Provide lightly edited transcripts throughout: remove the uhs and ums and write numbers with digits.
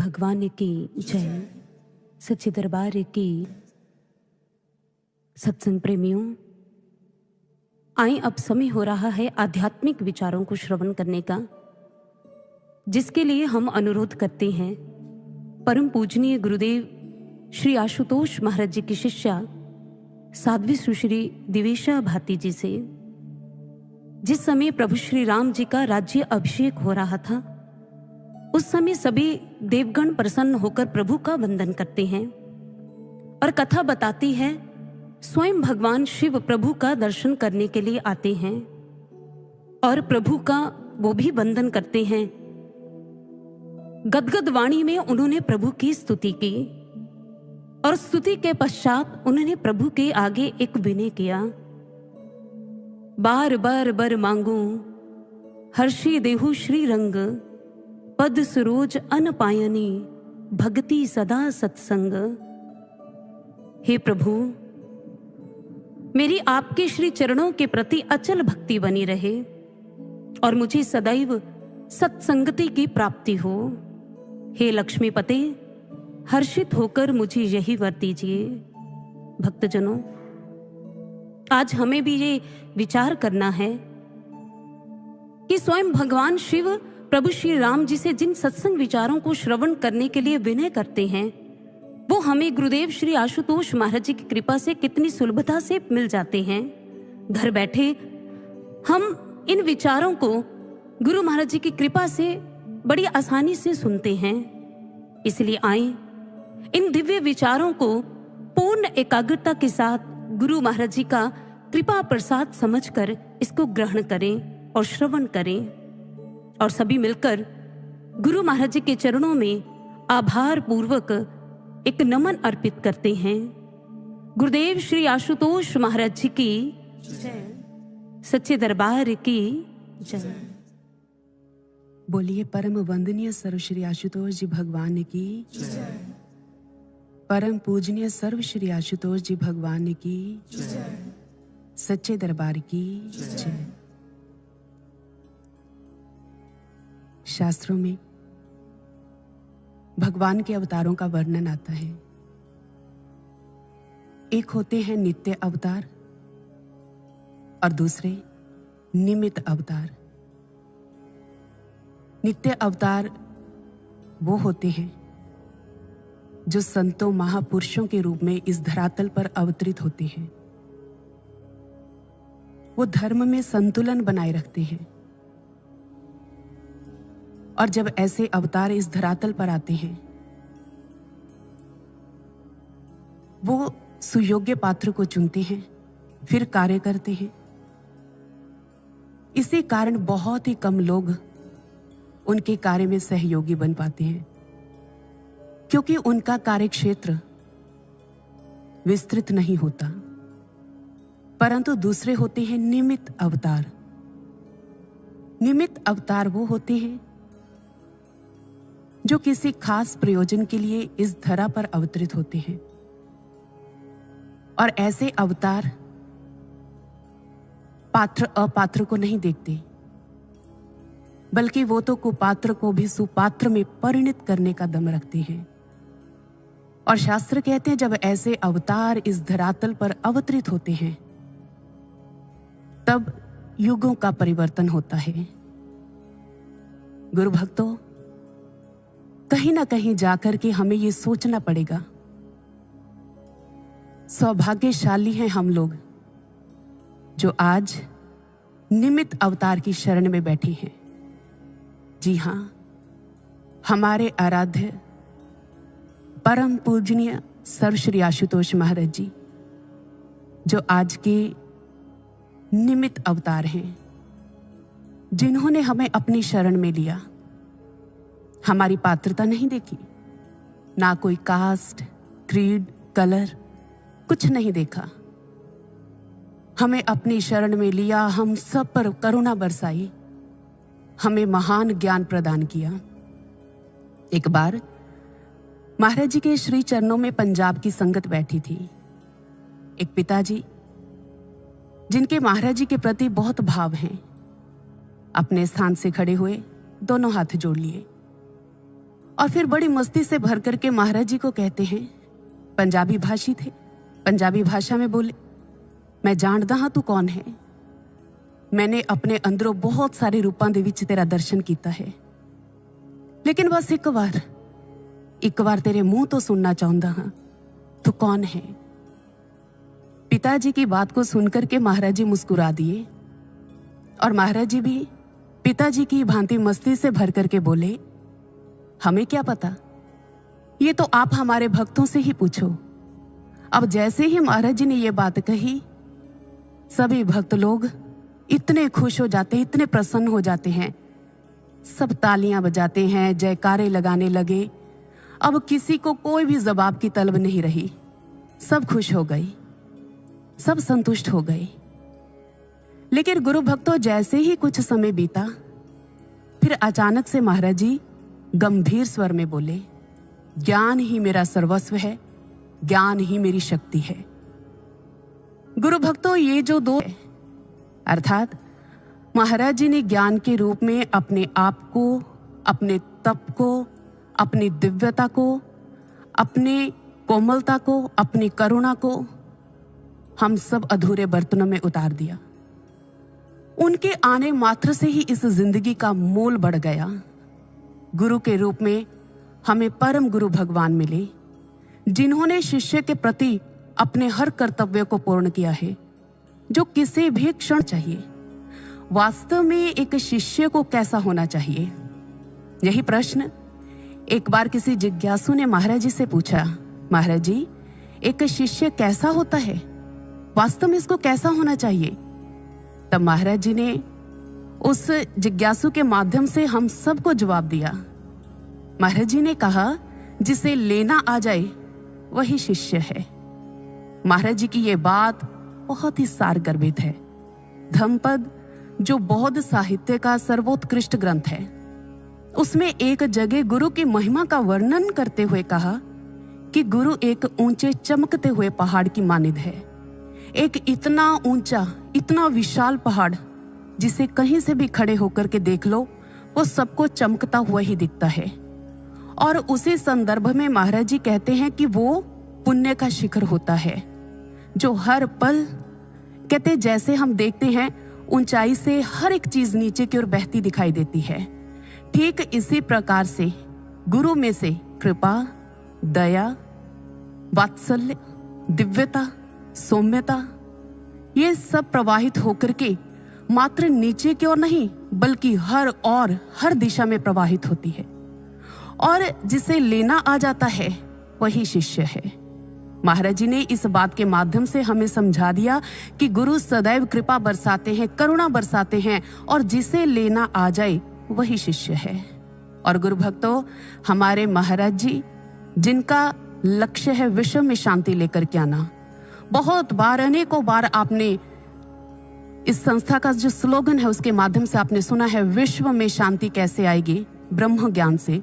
भगवान की जय। सच्चे दरबार की सत्संग प्रेमियों, आए अब समय हो रहा है आध्यात्मिक विचारों को श्रवण करने का, जिसके लिए हम अनुरोध करते हैं परम पूजनीय गुरुदेव श्री आशुतोष महाराज जी की शिष्या साध्वी सुश्री दिवेशा भाती जी से। जिस समय प्रभु श्री राम जी का राज्य अभिषेक हो रहा था, उस समय सभी देवगण प्रसन्न होकर प्रभु का वंदन करते हैं और कथा बताती है स्वयं भगवान शिव प्रभु का दर्शन करने के लिए आते हैं और प्रभु का वो भी वंदन करते हैं। गदगद वाणी में उन्होंने प्रभु की स्तुति की और स्तुति के पश्चात उन्होंने प्रभु के आगे एक विनय किया। बार बार बर मांगू हर्षी देहु श्री रंग, पद सरोज अन पायनी भक्ति सदा सत्संग। हे प्रभु, मेरी आपके श्री चरणों के प्रति अचल भक्ति बनी रहे और मुझे सदैव सत्संगति की प्राप्ति हो। हे लक्ष्मीपते, हर्षित होकर मुझे यही वर दीजिए। भक्तजनों, आज हमें भी ये विचार करना है कि स्वयं भगवान शिव प्रभु श्री राम जी से जिन सत्संग विचारों को श्रवण करने के लिए विनय करते हैं, वो हमें गुरुदेव श्री आशुतोष महाराज जी की कृपा से कितनी सुलभता से मिल जाते हैं। घर बैठे हम इन विचारों को गुरु महाराज जी की कृपा से बड़ी आसानी से सुनते हैं। इसलिए आए इन दिव्य विचारों को पूर्ण एकाग्रता के साथ गुरु महाराज जी का कृपा प्रसाद समझकर इसको ग्रहण करें और श्रवण करें और सभी मिलकर गुरु महाराज जी के चरणों में आभार पूर्वक एक नमन अर्पित करते हैं। गुरुदेव श्री आशुतोष महाराज जी की जय। सच्चे दरबार की जय। बोलिए परम वंदनीय सर्व श्री आशुतोष जी भगवान की जय। परम पूजनीय सर्व श्री आशुतोष जी भगवान की जय। सच्चे दरबार की जय। शास्त्रों में भगवान के अवतारों का वर्णन आता है। एक होते हैं नित्य अवतार और दूसरे निमित्त अवतार। नित्य अवतार वो होते हैं जो संतों महापुरुषों के रूप में इस धरातल पर अवतरित होते हैं। वो धर्म में संतुलन बनाए रखते हैं और जब ऐसे अवतार इस धरातल पर आते हैं, वो सुयोग्य पात्र को चुनते हैं, फिर कार्य करते हैं। इसी कारण बहुत ही कम लोग उनके कार्य में सहयोगी बन पाते हैं, क्योंकि उनका कार्य क्षेत्र विस्तृत नहीं होता। परंतु दूसरे होते हैं निमित्त अवतार। निमित्त अवतार वो होते हैं जो किसी खास प्रयोजन के लिए इस धरा पर अवतरित होते हैं और ऐसे अवतार पात्र अपात्र को नहीं देखते, बल्कि वो तो कुपात्र को भी सुपात्र में परिणत करने का दम रखते हैं। और शास्त्र कहते हैं जब ऐसे अवतार इस धरातल पर अवतरित होते हैं, तब युगों का परिवर्तन होता है। गुरु भक्तों, कहीं ना कहीं जाकर के हमें ये सोचना पड़ेगा, सौभाग्यशाली हैं हम लोग जो आज निमित्त अवतार की शरण में बैठे हैं। जी हां, हमारे आराध्य परम पूजनीय सर्व श्री आशुतोष महाराज जी जो आज के निमित्त अवतार हैं, जिन्होंने हमें अपनी शरण में लिया। हमारी पात्रता नहीं देखी, ना कोई कास्ट, क्रीड, कलर, कुछ नहीं देखा। हमें अपनी शरण में लिया, हम सब पर करुणा बरसाई, हमें महान ज्ञान प्रदान किया। एक बार महाराज जी के श्री चरणों में पंजाब की संगत बैठी थी। एक पिताजी जिनके महाराज जी के प्रति बहुत भाव हैं, अपने स्थान से खड़े हुए दोनों हाथ जोड़ लिए और फिर बड़ी मस्ती से भर करके महाराज जी को कहते हैं, पंजाबी भाषी थे, पंजाबी भाषा में बोले, मैं जानदा हाँ तू कौन है, मैंने अपने अंदरों बहुत सारे रूपां दे विच तेरा दर्शन किया है, लेकिन बस एक बार तेरे मुंह तो सुनना चाहता हाँ, तू कौन है। पिताजी की बात को सुनकर के महाराज जी मुस्कुरा दिए और महाराज जी भी पिताजी की भांति मस्ती से भर करके बोले, हमें क्या पता, ये तो आप हमारे भक्तों से ही पूछो। अब जैसे ही महाराज जी ने ये बात कही, सभी भक्त लोग इतने खुश हो जाते हैं, इतने प्रसन्न हो जाते हैं, सब तालियां बजाते हैं, जयकारे लगाने लगे। अब किसी को कोई भी जवाब की तलब नहीं रही, सब खुश हो गई, सब संतुष्ट हो गए। लेकिन गुरु भक्तों, जैसे ही कुछ समय बीता, फिर अचानक से महाराज जी गंभीर स्वर में बोले, ज्ञान ही मेरा सर्वस्व है, ज्ञान ही मेरी शक्ति है। गुरु भक्तों, ये जो दो है, अर्थात महाराज जी ने ज्ञान के रूप में अपने आप को, अपने तप को, अपनी दिव्यता को, अपने कोमलता को, अपनी करुणा को हम सब अधूरे बर्तनों में उतार दिया। उनके आने मात्र से ही इस जिंदगी का मोल बढ़ गया। गुरु के रूप में हमें परम गुरु भगवान मिले, जिन्होंने शिष्य के प्रति अपने हर कर्तव्य को पूर्ण किया है, जो किसी भी क्षण चाहिए। वास्तव में एक शिष्य को कैसा होना चाहिए, यही प्रश्न एक बार किसी जिज्ञासु ने महाराज जी से पूछा, महाराज जी, एक शिष्य कैसा होता है, वास्तव में इसको कैसा होना चाहिए। तब महाराज जी ने उस जिज्ञासु के माध्यम से हम सबको जवाब दिया। महाराज जी ने कहा, जिसे लेना आ जाए वही शिष्य है। महाराज जी की ये बात बहुत ही सारगर्भित है। धम्मपद, जो बौद्ध साहित्य का सर्वोत्कृष्ट ग्रंथ है, उसमें एक जगह गुरु की महिमा का वर्णन करते हुए कहा कि गुरु एक ऊंचे चमकते हुए पहाड़ की मानिद है। एक इतना ऊंचा, इतना विशाल पहाड़, जिसे कहीं से भी खड़े होकर के देख लो, वो सबको चमकता हुआ ही दिखता है। और उसी संदर्भ में महाराज जी कहते हैं कि वो पुण्य का शिखर होता है, जो हर पल, कहते जैसे हम देखते हैं ऊंचाई से हर एक चीज नीचे की ओर बहती दिखाई देती है, ठीक इसी प्रकार से गुरु में से कृपा, दया, वात्सल्य, दिव्यता, सौम्यता, ये सब प्रवाहित होकर के मात्र नीचे की ओर नहीं, बल्कि हर दिशा में प्रवाहित होती है। और जिसे लेना आ जाता है वही शिष्य है। महाराज जी ने इस बात के माध्यम से हमें समझा दिया कि गुरु सदैव कृपा बरसाते हैं, करुणा बरसाते हैं, और जिसे लेना आ जाए वही शिष्य है। और गुरु भक्तों, हमारे महाराज जी, जिनका लक्ष्य है विश्व में शांति लेकर के आना, बहुत बार, अनेकों बार आपने इस संस्था का जो स्लोगन है उसके माध्यम से आपने सुना है, विश्व में शांति कैसे आएगी, ब्रह्म ज्ञान से।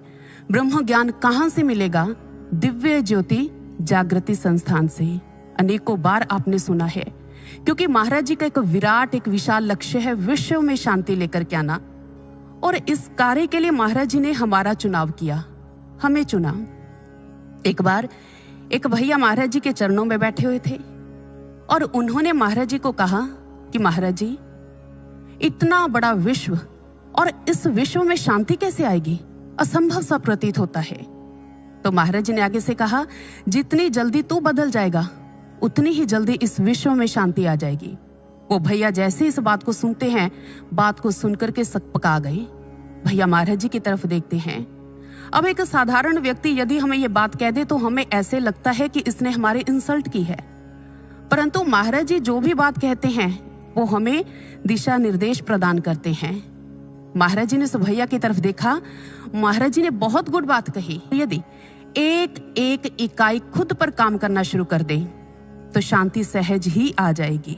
ब्रह्म ज्ञान कहां से मिलेगा? दिव्य ज्योति जागृति संस्थान से। अनेकों बार आपने सुना है, क्योंकि महाराज जी का एक विराट, एक विशाल लक्ष्य है विश्व में शांति लेकर के आना। और इस कार्य के लिए महाराज जी ने हमारा चुनाव किया, हमें चुना। एक बार एक भैया महाराज जी के चरणों में बैठे हुए थे और उन्होंने महाराज जी को कहा कि महाराज जी, इतना बड़ा विश्व, और इस विश्व में शांति कैसे आएगी? असंभव सा प्रतीत होता है। तो महाराज जी ने आगे से कहा, जितनी जल्दी तू बदल जाएगा उतनी ही जल्दी इस विश्व में शांति आ जाएगी। वो भैया जैसे इस बात को सुनते हैं, बात को सुनकर के सकपका गए। भैया महाराज जी की तरफ देखते हैं। अब एक साधारण व्यक्ति यदि हमें ये बात कह दे तो हमें ऐसे लगता है कि इसने हमारे इंसल्ट की है, परंतु महाराज जी जो भी बात कहते हैं वो हमें दिशा निर्देश प्रदान करते हैं। महाराज जी ने उस भैया की तरफ देखा, महाराज जी ने बहुत गुड बात कही। यदि एक एक इकाई खुद पर काम करना शुरू कर दे तो शांति सहज ही आ जाएगी।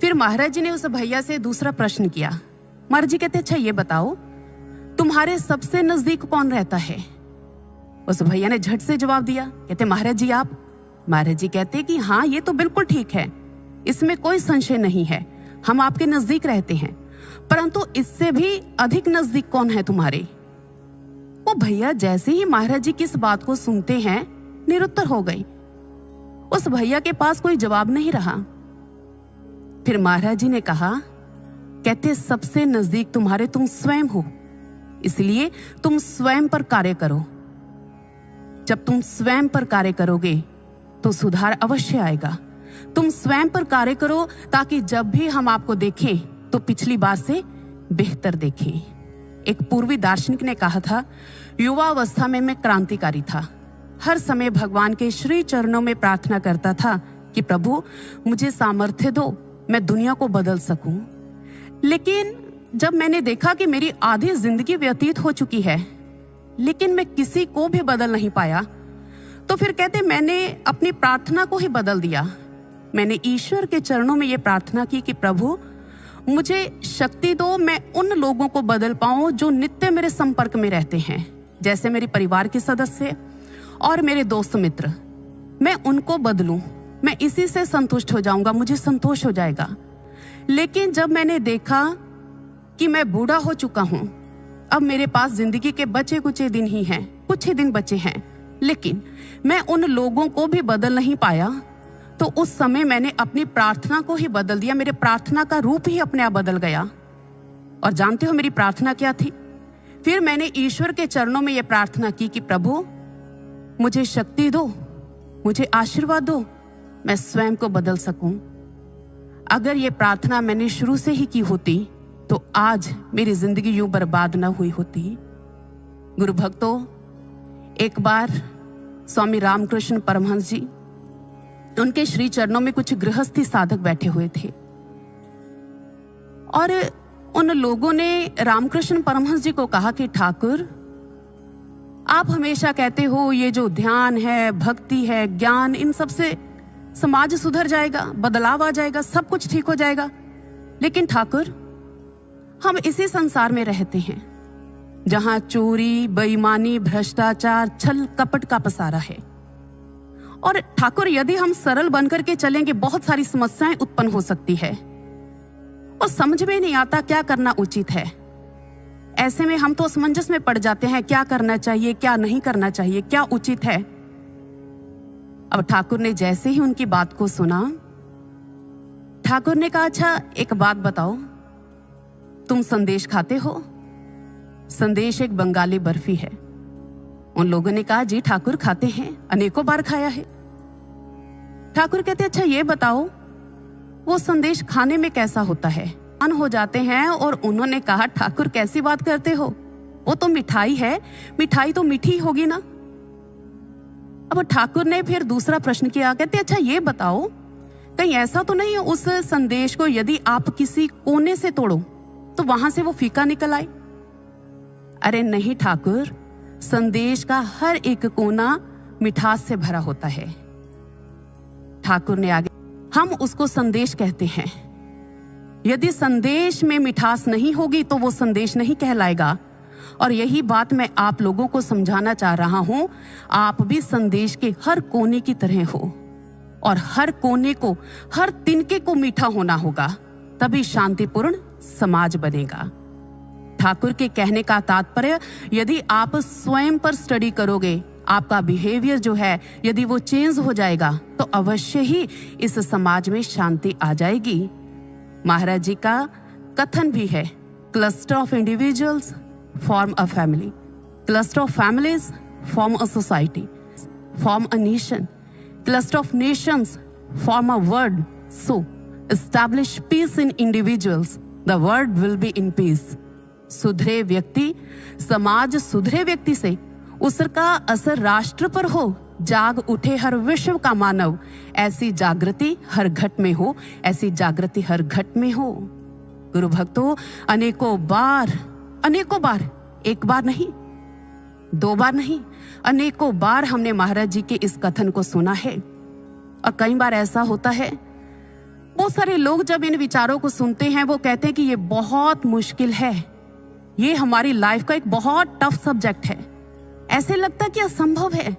फिर महाराज जी ने उस भैया से दूसरा प्रश्न किया। महाराज जी कहते, अच्छा ये बताओ, तुम्हारे सबसे नजदीक कौन रहता है? उस भैया ने झट से जवाब दिया, कहते महाराज जी आप। महाराज जी कहते कि हाँ, ये तो बिल्कुल ठीक है, इसमें कोई संशय नहीं है, हम आपके नजदीक रहते हैं, परंतु इससे भी अधिक नजदीक कौन है तुम्हारे? वो भैया जैसे ही महाराज जी की इस बात को सुनते हैं निरुत्तर हो गई। उस भैया के पास कोई जवाब नहीं रहा। फिर महाराज जी ने कहा, कहते सबसे नजदीक तुम्हारे तुम स्वयं हो, इसलिए तुम स्वयं पर कार्य करो। जब तुम स्वयं पर कार्य करोगे तो सुधार अवश्य आएगा। तुम स्वयं पर कार्य करो ताकि जब भी हम आपको देखें तो पिछली बार से बेहतर देखें। एक पूर्वी दार्शनिक ने कहा था, युवावस्था में मैं क्रांतिकारी था। हर समय भगवान के श्री चरणों में प्रार्थना करता था कि प्रभु मुझे सामर्थ्य दो, मैं दुनिया को बदल सकूं। लेकिन जब मैंने देखा कि मेरी आधी जिंदगी व्यतीत हो चुकी है लेकिन मैं किसी को भी बदल नहीं पाया, तो फिर कहते मैंने अपनी प्रार्थना को ही बदल दिया। मैंने ईश्वर के चरणों में ये प्रार्थना की कि प्रभु मुझे शक्ति दो, मैं उन लोगों को बदल पाऊं जो नित्य मेरे संपर्क में रहते हैं, जैसे मेरे परिवार के सदस्य और मेरे दोस्त मित्र। मैं उनको बदलूं, मैं इसी से संतुष्ट हो जाऊंगा, मुझे संतोष हो जाएगा। लेकिन जब मैंने देखा कि मैं बूढ़ा हो चुका हूं, अब मेरे पास जिंदगी के बचे कुछ दिन ही हैं, कुछ ही दिन बचे हैं, लेकिन मैं उन लोगों को भी बदल नहीं पाया, तो उस समय मैंने अपनी प्रार्थना को ही बदल दिया। मेरे प्रार्थना का रूप ही अपने आप बदल गया। और जानते हो मेरी प्रार्थना क्या थी? फिर मैंने ईश्वर के चरणों में यह प्रार्थना की कि प्रभु मुझे शक्ति दो, मुझे आशीर्वाद दो, मैं स्वयं को बदल सकूं। अगर ये प्रार्थना मैंने शुरू से ही की होती तो आज मेरी जिंदगी यूं बर्बाद न हुई होती। गुरु भक्तों, एक बार स्वामी रामकृष्ण परमहंस जी, उनके श्री चरणों में कुछ गृहस्थी साधक बैठे हुए थे और उन लोगों ने रामकृष्ण परमहंस जी को कहा कि ठाकुर, आप हमेशा कहते हो ये जो ध्यान है, भक्ति है, ज्ञान, इन सब से समाज सुधर जाएगा, बदलाव आ जाएगा, सब कुछ ठीक हो जाएगा। लेकिन ठाकुर, हम इसी संसार में रहते हैं जहां चोरी, बेईमानी, भ्रष्टाचार, छल कपट का पसारा है। और ठाकुर, यदि हम सरल बनकर के चलेंगे बहुत सारी समस्याएं उत्पन्न हो सकती है और समझ में नहीं आता क्या करना उचित है। ऐसे में हम तो असमंजस में पड़ जाते हैं, क्या करना चाहिए, क्या नहीं करना चाहिए, क्या उचित है। अब ठाकुर ने जैसे ही उनकी बात को सुना, ठाकुर ने कहा, अच्छा एक बात बताओ, तुम संदेश खाते हो? संदेश एक बंगाली बर्फी है। उन लोगों ने कहा, जी ठाकुर खाते हैं, अनेकों बार खाया है। ठाकुर कहते, अच्छा ये बताओ वो संदेश खाने में कैसा होता है? अन हो जाते हैं। और उन्होंने कहा, ठाकुर कैसी बात करते हो, वो तो मिठाई है, मिठाई तो मीठी होगी ना। अब ठाकुर ने फिर दूसरा प्रश्न किया, कहते अच्छा ये बताओ, कहीं ऐसा तो नहीं है उस संदेश को यदि आप किसी कोने से तोड़ो तो वहां से वो फीका निकल आए? अरे नहीं ठाकुर, संदेश का हर एक कोना मिठास से भरा होता है। ठाकुर ने आगे, हम उसको संदेश कहते हैं। यदि संदेश में मिठास नहीं होगी तो वो संदेश नहीं कहलाएगा। और यही बात मैं आप लोगों को समझाना चाह रहा हूं। आप भी संदेश के हर कोने की तरह हो और हर कोने को, हर तिनके को मीठा होना होगा, तभी शांतिपूर्ण समाज बनेगा। ठाकुर के कहने का तात्पर्य, यदि आप स्वयं पर स्टडी करोगे, आपका बिहेवियर जो है यदि वो चेंज हो जाएगा तो अवश्य ही इस समाज में शांति आ जाएगी। महाराज जी का कथन भी है, cluster of individuals form a family, cluster of families form a society, form a nation, cluster of nations form a world. So establish peace in individuals, the world will be in peace. सुधरे व्यक्ति, समाज सुधरे व्यक्ति से उसका असर राष्ट्र पर हो, जाग उठे हर विश्व का मानव, ऐसी जागृति हर घट में हो, ऐसी जागृति हर घट में हो। गुरु भक्तों, अनेकों बार, एक बार नहीं, दो बार नहीं, अनेकों बार हमने महाराज जी के इस कथन को सुना है। और कई बार ऐसा होता है, बहुत सारे लोग जब इन विचारों को सुनते हैं वो कहते हैं कि ये बहुत मुश्किल है, ये हमारी लाइफ का एक बहुत टफ सब्जेक्ट है, ऐसे लगता कि असंभव है।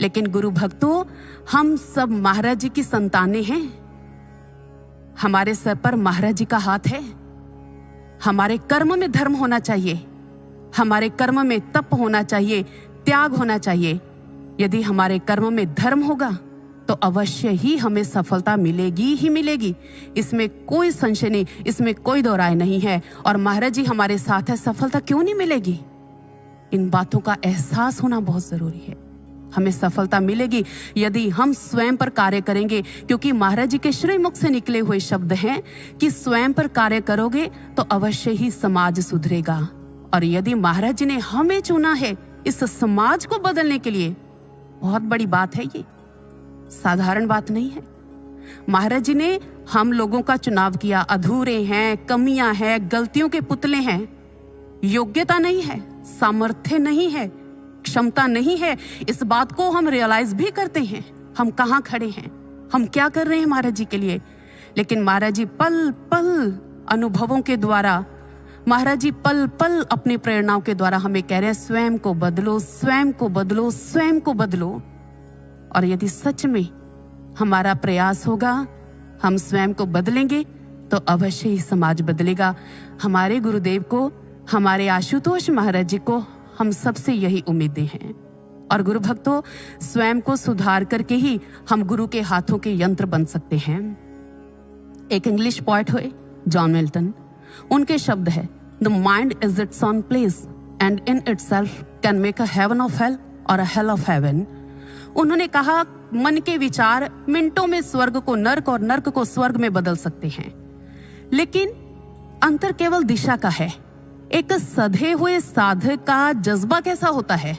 लेकिन गुरु भक्तों, हम सब महाराज जी की संतानें हैं। हमारे सर पर महाराज जी का हाथ है। हमारे कर्म में धर्म होना चाहिए, हमारे कर्म में तप होना चाहिए, त्याग होना चाहिए। यदि हमारे कर्म में धर्म होगा तो अवश्य ही हमें सफलता मिलेगी ही मिलेगी, इसमें कोई संशय नहीं, इसमें कोई दो राय नहीं है। और महाराज जी हमारे साथ है, सफलता क्यों नहीं मिलेगी? इन बातों का एहसास होना बहुत जरूरी है। हमें सफलता मिलेगी यदि हम स्वयं पर कार्य करेंगे, क्योंकि महाराज जी के श्रीमुख से निकले हुए शब्द हैं कि स्वयं पर कार्य करोगे तो अवश्य ही समाज सुधरेगा। और यदि महाराज जी ने हमें चुना है इस समाज को बदलने के लिए, बहुत बड़ी बात है, ये साधारण बात नहीं है। महाराज जी ने हम लोगों का चुनाव किया। अधूरे हैं, कमियां हैं, गलतियों के पुतले हैं, योग्यता नहीं है, सामर्थ्य नहीं है, क्षमता नहीं है, इस बात को हम रियलाइज भी करते हैं। हम कहाँ खड़े हैं, हम क्या कर रहे हैं महाराज जी के लिए। लेकिन महाराज जी पल पल अनुभवों के द्वारा, महाराज जी पल पल अपनी प्रेरणाओं के द्वारा हमें कह रहे हैं स्वयं को बदलो, स्वयं को बदलो, स्वयं को बदलो। और यदि सच में हमारा प्रयास होगा, हम स्वयं को बदलेंगे तो अवश्य ही समाज बदलेगा। हमारे गुरुदेव को, हमारे आशुतोष महाराज जी को हम सबसे यही उम्मीदें हैं। और गुरु भक्तों, स्वयं को सुधार करके ही हम गुरु के हाथों के यंत्र बन सकते हैं। एक इंग्लिश पोएट हुए जॉन मिल्टन, उनके शब्द है, the mind is its own place and in itself can make a heaven of hell और अ हेल ऑफ हेवन। उन्होंने कहा, मन के विचार मिनटों में स्वर्ग को नर्क और नर्क को स्वर्ग में बदल सकते हैं, लेकिन अंतर केवल दिशा का है। एक सधे हुए साधक का जज्बा कैसा होता है,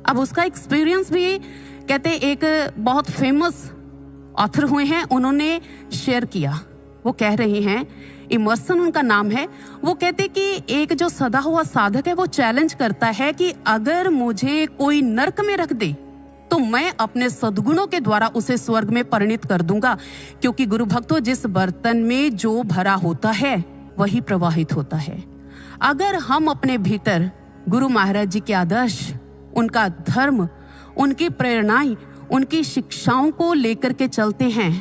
अब उसका एक्सपीरियंस भी कहते एक बहुत फेमस ऑथर हुए हैं, उन्होंने शेयर किया। वो कह रही हैं, इमर्सन उनका नाम है, वो कहते कि एक जो सदा हुआ साधक है वो चैलेंज करता है कि अगर मुझे कोई नर्क में रख दे तो मैं अपने सद्गुणों के द्वारा उसे स्वर्ग में परिणित कर दूंगा। क्योंकि गुरु भक्तों, जिस बर्तन में जो भरा होता है वही प्रवाहित होता है। अगर हम अपने भीतर गुरु महाराज जी के आदर्श, उनका धर्म, उनकी प्रेरणाएं, उनकी शिक्षाओं को लेकर के चलते हैं,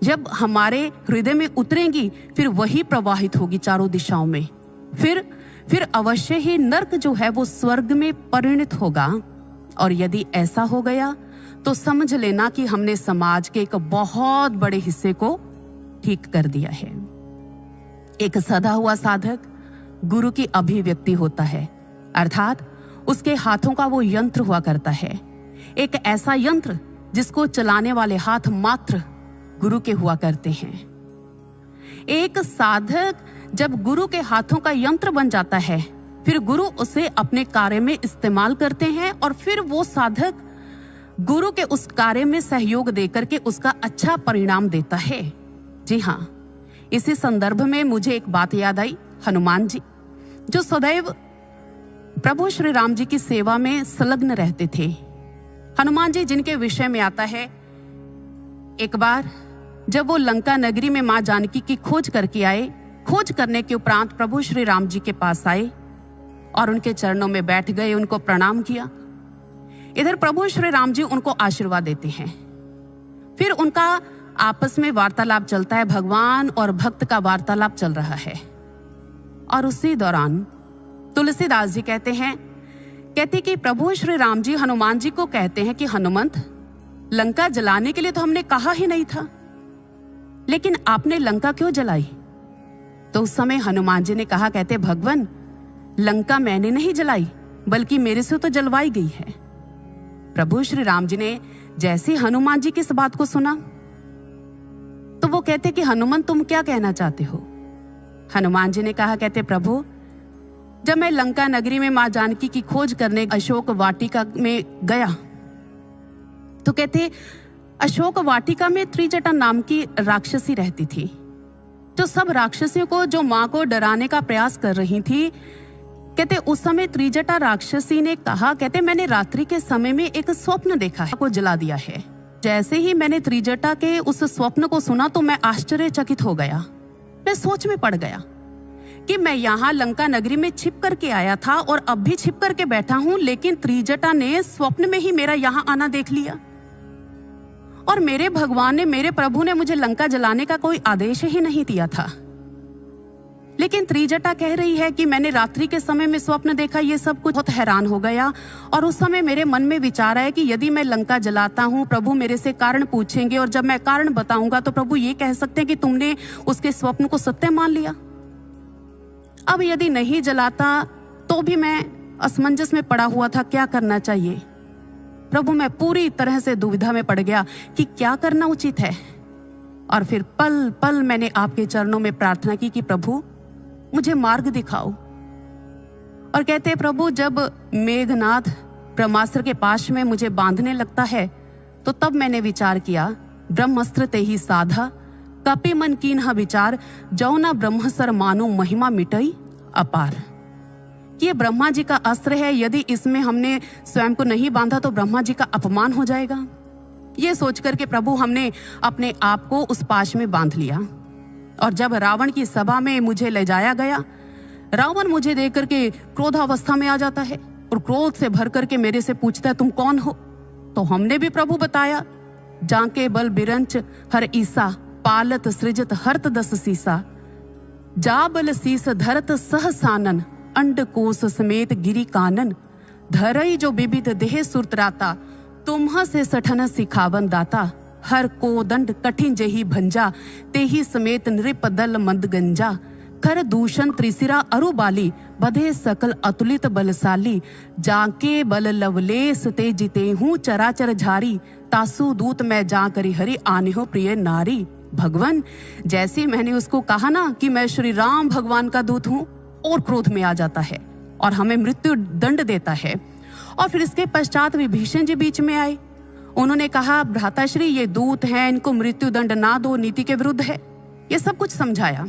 जब हमारे हृदय में उतरेंगी फिर वही प्रवाहित होगी चारों दिशाओं में। फिर अवश्य ही नर्क जो है वो स्वर्ग में परिणित होगा। और यदि ऐसा हो गया तो समझ लेना कि हमने समाज के एक बहुत बड़े हिस्से को ठीक कर दिया है। एक सदा हुआ साधक गुरु की अभिव्यक्ति होता है, अर्थात उसके हाथों का वो यंत्र हुआ करता है। एक ऐसा यंत्र जिसको चलाने वाले हाथ मात्र गुरु के हुआ करते हैं। एक साधक जब गुरु के हाथों का यंत्र बन जाता है, फिर गुरु उसे अपने कार्य में इस्तेमाल करते हैं और फिर वो साधक गुरु के उस कार्य में सहयोग देकर के उसका अच्छा परिणाम देता है। जी हाँ, इसी संदर्भ में मुझे एक बात याद आई, हनुमान जी जो सदैव प्रभु श्री राम जी की सेवा में संलग्न रहते थे। हनुमान जी जिनके विषय में आता है, एक बार जब वो लंका नगरी में मां जानकी की खोज करके आए, खोज करने के उपरांत प्रभु श्री राम जी के पास आए और उनके चरणों में बैठ गए, उनको प्रणाम किया। इधर प्रभु श्री राम जी उनको आशीर्वाद देते हैं। फिर उनका आपस में वार्तालाप चलता है, भगवान और भक्त का वार्तालाप चल रहा है। और उसी दौरान तुलसीदास जी कहते कि प्रभु श्री राम जी हनुमान जी को कहते हैं कि हनुमंत, लंका जलाने के लिए तो हमने कहा ही नहीं था, लेकिन आपने लंका क्यों जलाई? तो उस समय हनुमान जी ने कहा, कहते भगवान, लंका मैंने नहीं जलाई बल्कि मेरे से तो जलवाई गई है। प्रभु श्री राम जी ने जैसे हनुमान जी की इस बात को सुना तो वो कहते कि हनुमान तुम क्या कहना चाहते हो? हनुमान जी ने कहा, कहते प्रभु, जब मैं लंका नगरी में मां जानकी की खोज करने अशोक वाटिका में गया तो कहते अशोक वाटिका में त्रिजटा नाम की राक्षसी रहती थी। तो सब राक्षसियों को जो मां को डराने का प्रयास कर रही थी, कहते उस समय त्रिजटा राक्षसी ने कहा, कहते मैंने रात्रि के समय में एक स्वप्न देखा है, को जला दिया है। जैसे ही मैंने त्रिजटा के उस स्वप्न को सुना तो मैं आश्चर्यचकित हो गया। मैं सोच में पड़ गया कि मैं यहाँ लंका नगरी में छिप करके आया था और अब भी छिप करके बैठा हूं, लेकिन त्रिजटा ने स्वप्न में ही मेरा यहाँ आना देख लिया और मेरे भगवान ने, मेरे प्रभु ने मुझे लंका जलाने का कोई आदेश ही नहीं दिया था। लेकिन त्रिजटा कह रही है कि मैंने रात्रि के समय में स्वप्न देखा, ये सब कुछ बहुत हैरान हो गया। और उस समय मेरे मन में विचार आया कि यदि मैं लंका जलाता हूँ, प्रभु मेरे से कारण पूछेंगे, और जब मैं कारण बताऊंगा तो प्रभु ये कह सकते हैं कि तुमने उसके स्वप्न को सत्य मान लिया। अब यदि नहीं जलाता तो भी मैं असमंजस में पड़ा हुआ था, क्या करना चाहिए। प्रभु मैं पूरी तरह से दुविधा में पड़ गया कि क्या करना उचित है। और फिर पल पल मैंने आपके चरणों में प्रार्थना की कि प्रभु मुझे मार्ग दिखाओ। और कहते प्रभु जब मेघनाथ ब्रह्मास्त्र के पाश में मुझे बांधने लगता है तो तब मैंने विचार किया, ब्रह्मास्त्र ते ही साधा कपि मन कीन्हा विचार, जौ ना ब्रह्मसर मानो महिमा मिटई अपार। कि ये ब्रह्मा जी का अस्त्र है, यदि इसमें हमने स्वयं को नहीं बांधा तो ब्रह्मा जी का अपमान हो जाएगा। ये सोच करके प्रभु हमने अपने आप को उस पाश में बांध लिया। और जब रावण की सभा में मुझे ले जाया गया, रावण मुझे देख करके क्रोधावस्था में आ जाता है और क्रोध से भर करके मेरे से पूछता है तुम कौन हो। तो हमने भी प्रभु बताया, जाके बल बिरंच हर ईसा, पालत सृजत हर्त दस सीसा, जा बल शीस धरत सहसानन, अंड कोस समेत गिरी कानन, धरई जो विविध देह सुरतराता, तुम्ह से सठन सिखावन दाता, हर को दंड कठिन जही भंजा, तेही समेत नृप दल मंद गंजा, कर दूषण त्रिशिरा अरुबाली, बधे सकल अतुलित बलशाली, जाके बल लवलेस ते जिते हूँ चराचर झारी, तासु दूत मैं जा करी हरि आने हो प्रिय नारी। भगवान जैसे मैंने उसको कहा ना कि मैं श्री राम भगवान का दूत हूँ, और क्रोध में आ जाता है और हमें मृत्यु दंड देता है। और फिर इसके पश्चात विभीषण जी बीच में आए, उन्होंने कहा भ्राताश्री ये दूत हैं, इनको मृत्यु दंड ना दो, नीति के विरुद्ध है। ये सब कुछ समझाया।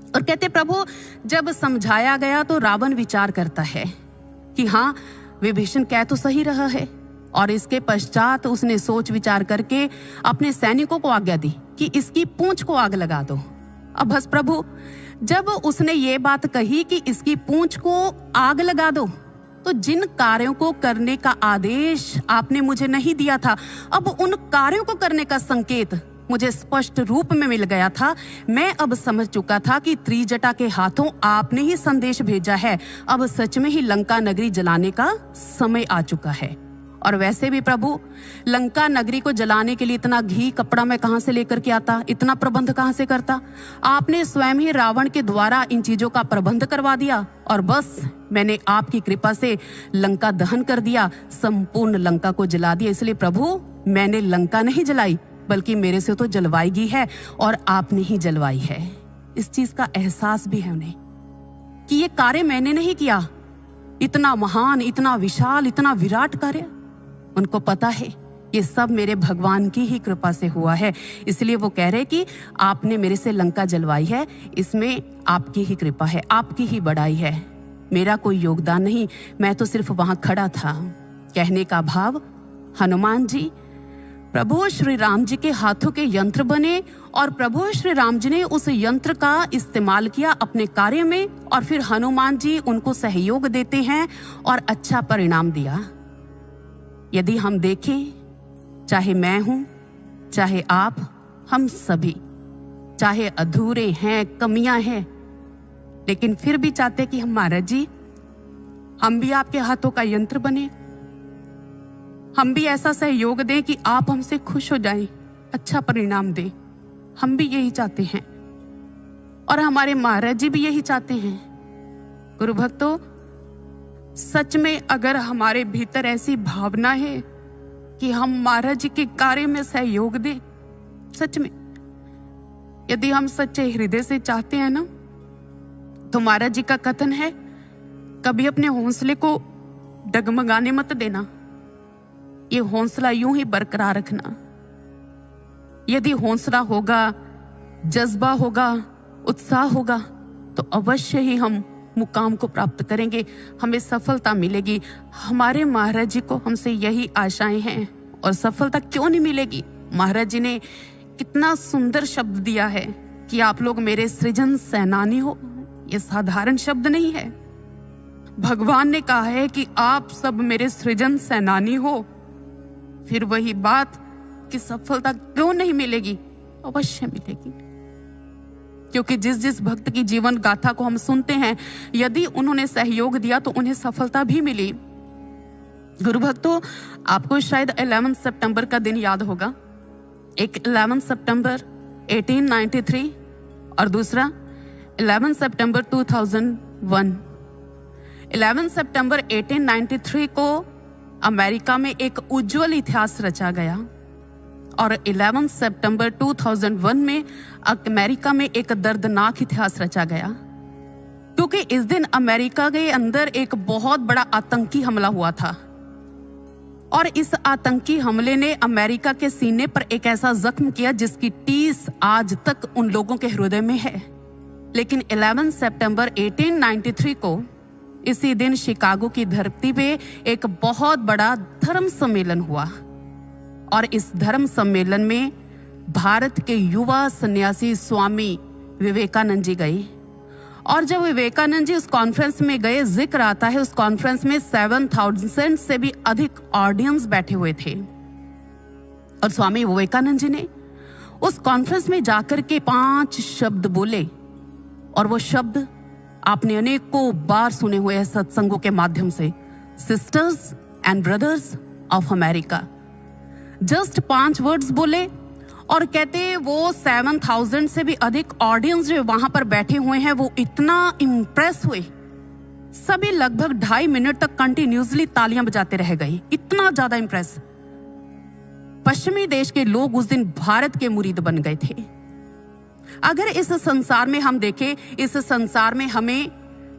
और कहते प्रभु जब समझाया गया तो रावण विचार करता है कि हाँ विभीषण कह तो सही रहा है। और इसके पश्चात उसने सोच विचार करके अपने सैनिकों को आज्ञा दी कि इसकी पूंछ को आग लगा दो। अब बस प्रभु जब उसने ये बात कही कि इसकी पूंछ को आग लगा दो, तो जिन कार्यों को करने का आदेश आपने मुझे नहीं दिया था, अब उन कार्यों को करने का संकेत मुझे स्पष्ट रूप में मिल गया था। मैं अब समझ चुका था कि त्रिजटा के हाथों आपने ही संदेश भेजा है। अब सच में ही लंका नगरी जलाने का समय आ चुका है। और वैसे भी प्रभु लंका नगरी को जलाने के लिए इतना घी कपड़ा मैं कहां से लेकर के आता, इतना प्रबंध कहां से करता। आपने स्वयं ही रावण के द्वारा इन चीजों का प्रबंध करवा दिया और बस मैंने आपकी कृपा से लंका दहन कर दिया, संपूर्ण लंका को जला दिया। इसलिए प्रभु मैंने लंका नहीं जलाई, बल्कि मेरे से तो जलवाई गई है और आपने ही जलवाई है। इस चीज का एहसास भी है उन्हें कि ये कार्य मैंने नहीं किया, इतना महान, इतना विशाल, इतना विराट कार्य उनको पता है ये सब मेरे भगवान की ही कृपा से हुआ है। इसलिए वो कह रहे कि आपने मेरे से लंका जलवाई है, इसमें आपकी ही कृपा है, आपकी ही बड़ाई है, मेरा कोई योगदान नहीं, मैं तो सिर्फ वहां खड़ा था। कहने का भाव हनुमान जी प्रभु श्री राम जी के हाथों के यंत्र बने और प्रभु श्री राम जी ने उस यंत्र का इस्तेमाल किया अपने कार्य में और फिर हनुमान जी उनको सहयोग देते हैं और अच्छा परिणाम दिया। यदि हम देखें, चाहे मैं हूं, चाहे आप, हम सभी चाहे अधूरे हैं, कमियां हैं, लेकिन फिर भी चाहते कि हम महाराज जी हम भी आपके हाथों का यंत्र बने, हम भी ऐसा सहयोग दें कि आप हमसे खुश हो जाएं, अच्छा परिणाम दें। हम भी यही चाहते हैं और हमारे महाराज जी भी यही चाहते हैं। गुरु भक्तों, सच में अगर हमारे भीतर ऐसी भावना है कि हम महाराज जी के कार्य में सहयोग दें, सच में यदि हम सच्चे हृदय से चाहते हैं ना, तो महाराज जी का कथन है कभी अपने हौसले को डगमगाने मत देना, ये हौसला यूं ही बरकरार रखना। यदि हौसला होगा, जज्बा होगा, उत्साह होगा, तो अवश्य ही हम मुकाम को प्राप्त करेंगे, हमें सफलता मिलेगी। हमारे महाराज जी को हमसे यही आशाएं हैं। और सफलता क्यों नहीं मिलेगी? महाराज जी ने कितना सुंदर शब्द दिया है कि आप लोग मेरे सृजन सेनानी हो। ये साधारण शब्द नहीं है। भगवान ने कहा है कि आप सब मेरे सृजन सेनानी हो। फिर वही बात कि सफलता क्यों नहीं मिलेगी? अवश्य मिलेगी। क्योंकि जिस जिस भक्त की जीवन गाथा को हम सुनते हैं, यदि उन्होंने सहयोग दिया तो उन्हें सफलता भी मिली। गुरु भक्तों, आपको शायद 11 सितंबर का दिन याद होगा। एक 11 सितंबर 1893 और दूसरा 11 सितंबर 2001। 11 सितंबर 1893 को अमेरिका में एक उज्जवल इतिहास रचा गया और 11 सितंबर 2001 में अमेरिका में एक दर्दनाक इतिहास रचा गया, क्योंकि इस दिन अमेरिका के अंदर एक बहुत बड़ा आतंकी हमला हुआ था और इस आतंकी हमले ने अमेरिका के सीने पर एक ऐसा जख्म किया जिसकी टीस आज तक उन लोगों के हृदय में है। लेकिन 11 सितंबर 1893 को इसी दिन शिकागो की धरती पे एक बहुत बड़ा धर्म सम्मेलन हुआ और इस धर्म सम्मेलन में भारत के युवा सन्यासी स्वामी विवेकानंद जी गए। और जब विवेकानंद जी उस कॉन्फ्रेंस में गए, जिक्र आता है उस कॉन्फ्रेंस में 7,000 से भी अधिक ऑडियंस बैठे हुए थे और स्वामी विवेकानंद जी ने उस कॉन्फ्रेंस में जाकर के 5 शब्द बोले और वो शब्द आपने अनेकों बार सुने हुए हैं सत्संगों के माध्यम से, sisters and brothers of America. Just 5 words बोले और कहते वो 7,000 से भी अधिक ऑडियंस जो वहां पर बैठे हुए हैं वो इतना इम्प्रेस हुए, सभी लगभग 2.5 मिनट तक कंटिन्यूसली तालियां बजाते रह गए, इतना ज्यादा इम्प्रेस। पश्चिमी देश के लोग उस दिन भारत के मुरीद बन गए थे। अगर इस संसार में हम देखें, इस संसार में हमें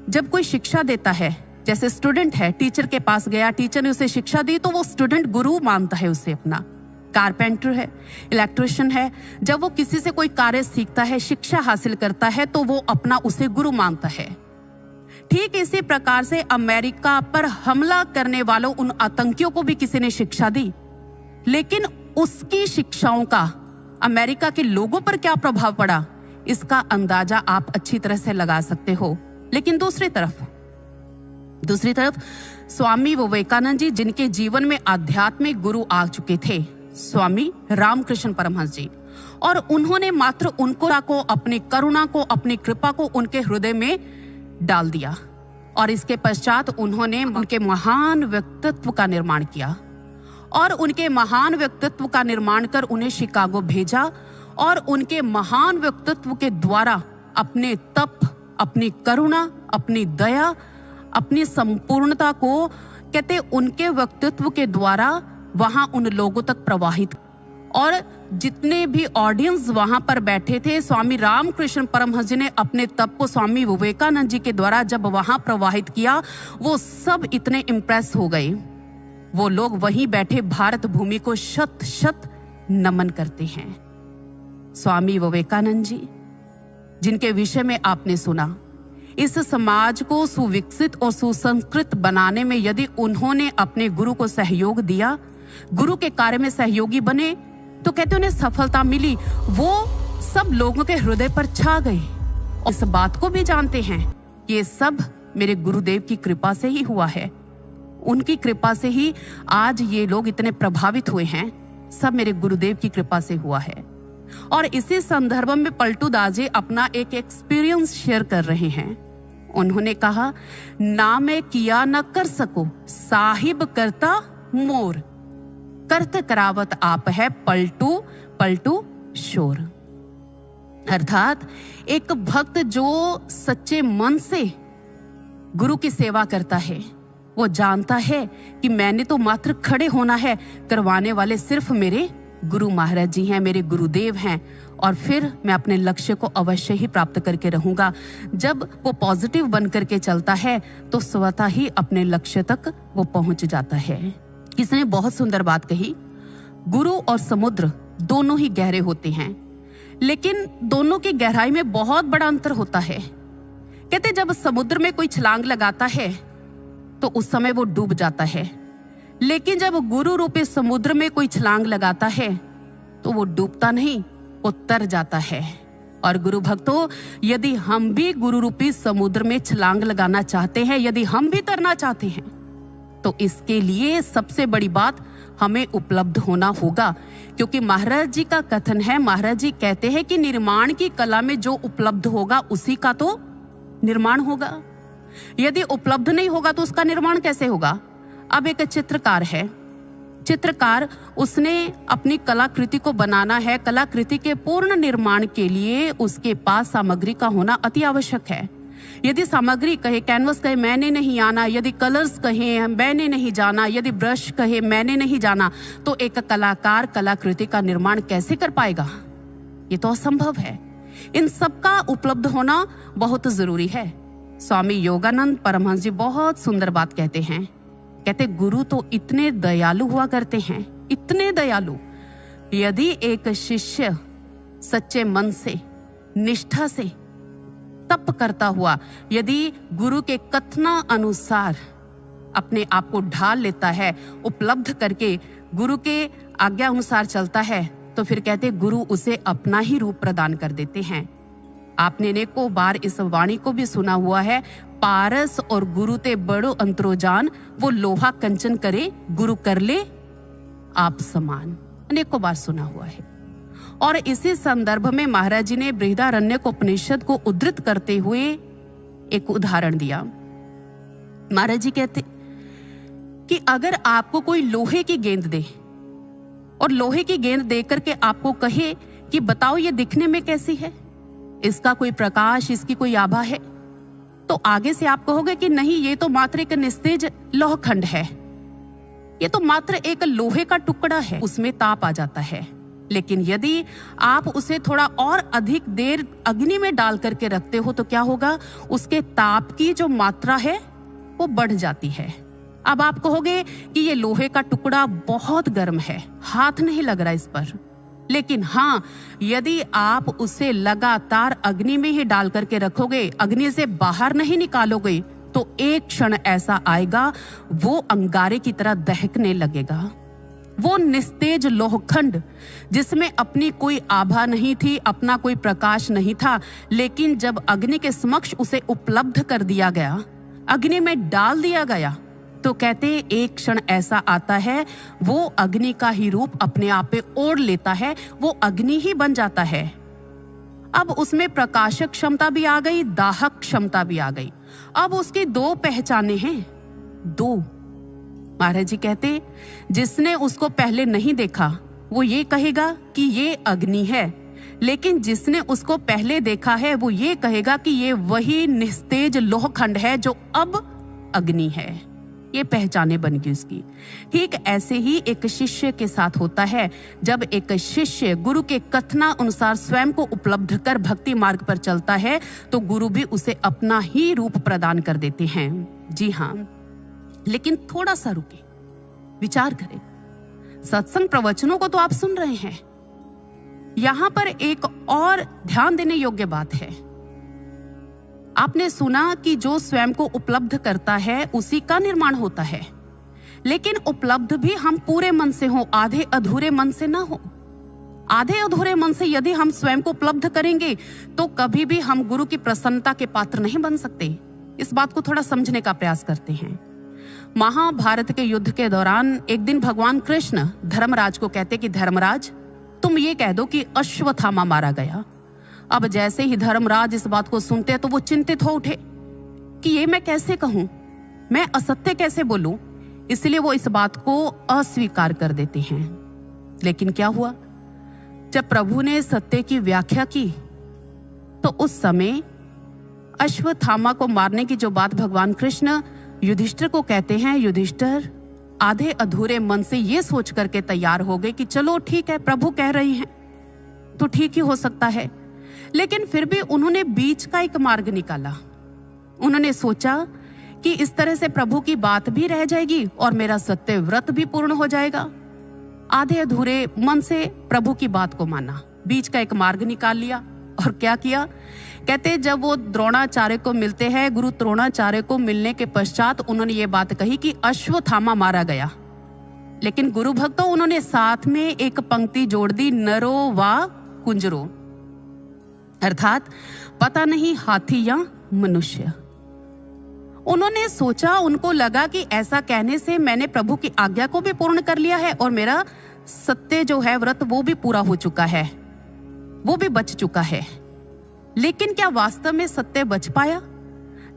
जब कोई शिक्षा देता है, जैसे स्टूडेंट है, टीचर के पास गया, टीचर ने उसे शिक्षा दी तो वो स्टूडेंट गुरु मानता है उसे अपना। कारपेंटर है, इलेक्ट्रिशियन है, जब वो किसी से कोई कार्य सीखता है, शिक्षा हासिल करता है तो वो अपना उसे गुरु मानता है। ठीक इसी प्रकार से अमेरिका पर हमला करने वालों उन आतंकियों को भी किसी ने शिक्षा दी, लेकिन उसकी शिक्षाओं का अमेरिका के लोगों पर क्या प्रभाव पड़ा, इसका अंदाजा आप अच्छी तरह से लगा सकते हो। लेकिन दूसरी तरफ स्वामी विवेकानंद जी, जिनके जीवन में आध्यात्मिक गुरु आ चुके थे, स्वामी रामकृष्ण परमहंस जी, और उन्होंने मात्र उनको को अपनी करुणा को, अपनी कृपा को उनके हृदय में डाल दिया और इसके पश्चात उन्होंने उनके महान व्यक्तित्व का निर्माण किया और उनके महान व्यक्तित्व का निर्माण कर उन्हें शिकागो भेजा और उनके महान व्यक्तित्व के द्वारा अपने तप, अपनी करुणा, अपनी दया, अपनी संपूर्णता को कहते उनके व्यक्तित्व के द्वारा वहां उन लोगों तक प्रवाहित। और जितने भी ऑडियंस वहां पर बैठे थे, स्वामी रामकृष्ण परमहंस जी ने अपने तप को स्वामी विवेकानंद जी के द्वारा जब वहां प्रवाहित किया, वो सब इतने इम्प्रेस हो गए, वो लोग वहीं बैठे भारत भूमि को शत शत नमन करते हैं। स्वामी विवेकानंद जी, जिनके विषय में आपने सुना, इस समाज को सुविकसित और सुसंस्कृत बनाने में यदि उन्होंने अपने गुरु को सहयोग दिया, गुरु के कार्य में सहयोगी बने, तो कहते उन्हें सफलता मिली, वो सब लोगों के हृदय पर छा गए। और इस बात को भी जानते हैं, ये सब मेरे गुरुदेव की कृपा से ही हुआ है, उनकी कृपा से ही आज ये लोग इतने प्रभावित हुए हैं, सब मेरे गुरुदेव की कृपा से हुआ है। और इसी संदर्भ में पलटू दास जी अपना एक एक्सपीरियंस शेयर कर रहे हैं। उन्होंने कहा, ना मैं किया न कर सको, साहिब करता मोर, करत करावत आप है पलटू पलटू शोर। अर्थात एक भक्त जो सच्चे मन से गुरु की सेवा करता है, वो जानता है कि मैंने तो मात्र खड़े होना है, करवाने वाले सिर्फ मेरे गुरु महाराज जी हैं, मेरे गुरुदेव हैं, और फिर मैं अपने लक्ष्य को अवश्य ही प्राप्त करके रहूंगा। जब वो पॉजिटिव बन करके चलता है तो स्वतः ही अपने लक्ष्य तक वो पहुंच जाता है। किसने बहुत सुंदर बात कही, गुरु और समुद्र दोनों ही गहरे होते हैं, लेकिन दोनों की गहराई में बहुत बड़ा अंतर होता है। कहते जब समुद्र में कोई छलांग लगाता है तो उस समय वो डूब जाता है, लेकिन जब गुरु रूपी समुद्र में कोई छलांग लगाता है तो वो डूबता नहीं, वो तर जाता है। और गुरु भक्तों, यदि हम भी गुरु रूपी समुद्र में छलांग लगाना चाहते हैं, यदि हम भी तरना चाहते हैं, तो इसके लिए सबसे बड़ी बात, हमें उपलब्ध होना होगा, क्योंकि महाराज जी का कथन है, महाराज जी कहते हैं कि निर्माण की कला में जो उपलब्ध होगा उसी का तो निर्माण होगा। यदि उपलब्ध नहीं होगा तो उसका निर्माण कैसे होगा? अब एक चित्रकार है, चित्रकार उसने अपनी कलाकृति को बनाना है, कलाकृति के पूर्ण निर्माण के लिए उसके पास सामग्री का होना अति आवश्यक है। यदि सामग्री कहे, कैनवस कहे मैंने नहीं आना, यदि कलर्स कहे मैंने नहीं जाना, यदि ब्रश कहे मैंने नहीं जाना, तो एक कलाकार कलाकृति का निर्माण कैसे कर पाएगा? ये तो असंभव है। इन सब का उपलब्ध होना बहुत जरूरी है। स्वामी योगानंद परमहंस जी बहुत सुंदर बात कहते हैं, कहते गुरु तो इतने दयालु हुआ करते हैं, इतने दयालु। यदि एक शिष्य सच्चे मन से, निष्ठा से तप करता हुआ यदि गुरु के कथना अनुसार अपने आप को ढाल लेता है, उपलब्ध करके गुरु के आज्ञा अनुसार चलता है, तो फिर कहते गुरु उसे अपना ही रूप प्रदान कर देते हैं। आपने अनेकों बार इस वाणी को भी सुना हुआ है, पारस और गुरु ते बड़ो अंतरो जान, वो लोहा कंचन करे गुरु कर ले आप समान। अनेकों बार सुना हुआ है। और इसी संदर्भ में महाराज जी ने बृहदारण्यकोपनिषद को उद्धृत करते हुए एक उदाहरण दिया। महाराज जी कहते कि अगर आपको कोई लोहे की गेंद दे और लोहे की गेंद देकर के आपको कहे कि बताओ ये दिखने में कैसी है, इसका कोई प्रकाश, इसकी कोई आभा है, तो आगे से आप कहोगे कि नहीं, ये तो मात्र एक निस्तेज लोहखंड है, ये तो मात्र एक लोहे का टुकड़ा है, उसमें ताप आ जाता है। लेकिन यदि आप उसे थोड़ा और अधिक देर अग्नि में डाल करके रखते हो तो क्या होगा? उसके ताप की जो मात्रा है वो बढ़ जाती है। अब आप कहोगे कि ये लोहे का टुकड़ा बहुत गर्म है, हाथ नहीं लग रहा इस पर। लेकिन हाँ, यदि आप उसे लगातार अग्नि में ही डाल करके रखोगे, अग्नि से बाहर नहीं निकालोगे, तो एक क्षण ऐसा आएगा वो अंगारे की तरह दहकने लगेगा। वो निस्तेज लोहखंड जिसमें अपनी कोई आभा नहीं थी, अपना कोई प्रकाश नहीं था, लेकिन जब अग्नि के समक्ष उसे उपलब्ध कर दिया गया, अग्नि में डाल दिया गया, तो कहते एक क्षण ऐसा आता है वो अग्नि का ही रूप अपने आप पे ओढ़ लेता है, वो अग्नि ही बन जाता है। अब उसमें प्रकाशक क्षमता भी आ गई, दाहक क्षमता भी आ गई। अब उसकी दो पहचाने हैं, दो। महाराज जी कहते जिसने उसको पहले नहीं देखा वो ये कहेगा कि ये अग्नि है, लेकिन जिसने उसको पहले देखा है वो ये कहेगा कि ये वही निस्तेज लोहखंड है जो अब अग्नि है। ये पहचाने बन गई उसकी। ठीक ऐसे ही एक शिष्य के साथ होता है। जब एक शिष्य गुरु के कथना अनुसार स्वयं को उपलब्ध कर भक्ति मार्ग पर चलता है तो गुरु भी उसे अपना ही रूप प्रदान कर देते हैं। जी हाँ, लेकिन थोड़ा सा रुके, विचार करें। सत्संग प्रवचनों को तो आप सुन रहे हैं, यहां पर एक और ध्यान देने योग्य बात है। आपने सुना कि जो स्वयं को उपलब्ध करता है उसी का निर्माण होता है, लेकिन उपलब्ध भी हम पूरे मन से हो, आधे अधूरे मन से ना हो। आधे अधूरे मन से यदि हम स्वयं को उपलब्ध करेंगे तो कभी भी हम गुरु की प्रसन्नता के पात्र नहीं बन सकते। इस बात को थोड़ा समझने का प्रयास करते हैं। महाभारत के युद्ध के दौरान एक दिन भगवान कृष्ण धर्मराज को कहते कि धर्मराज, तुम ये कह दो कि अश्वत्थामा मारा गया। अब जैसे ही धर्मराज इस बात को सुनते हैं तो वो चिंतित हो उठे कि ये मैं कैसे कहूं, मैं असत्य कैसे बोलूं, इसलिए वो इस बात को अस्वीकार कर देते हैं। लेकिन क्या हुआ, जब प्रभु ने सत्य की व्याख्या की तो उस समय अश्वत्थामा को मारने की जो बात भगवान कृष्ण युधिष्ठिर को कहते हैं, युधिष्ठिर आधे अधूरे मन से ये सोच करके तैयार हो गए कि चलो ठीक है, प्रभु कह रही हैं तो ठीक ही हो सकता है। लेकिन फिर भी उन्होंने बीच का एक मार्ग निकाला। उन्होंने सोचा कि इस तरह से प्रभु की बात भी रह जाएगी और मेरा सत्य व्रत भी पूर्ण हो जाएगा। आधे अधूरे मन से प्रभु की बात को माना, बीच का एक मार्ग निकाल लिया। और क्या किया, कहते जब वो द्रोणाचार्य को मिलते हैं, गुरु द्रोणाचार्य को मिलने के पश्चात उन्होंने ये बात कही कि अश्वत्थामा मारा गया। लेकिन गुरु भक्तों, उन्होंने साथ में एक पंक्ति जोड़ दी, नरो वा कुंजरो, अर्थात पता नहीं हाथी या मनुष्य। उन्होंने सोचा, उनको लगा कि ऐसा कहने से मैंने प्रभु की आज्ञा को भी पूर्ण कर लिया है और मेरा सत्य जो है व्रत वो भी पूरा हो चुका है, वो भी बच चुका है। लेकिन क्या वास्तव में सत्य बच पाया?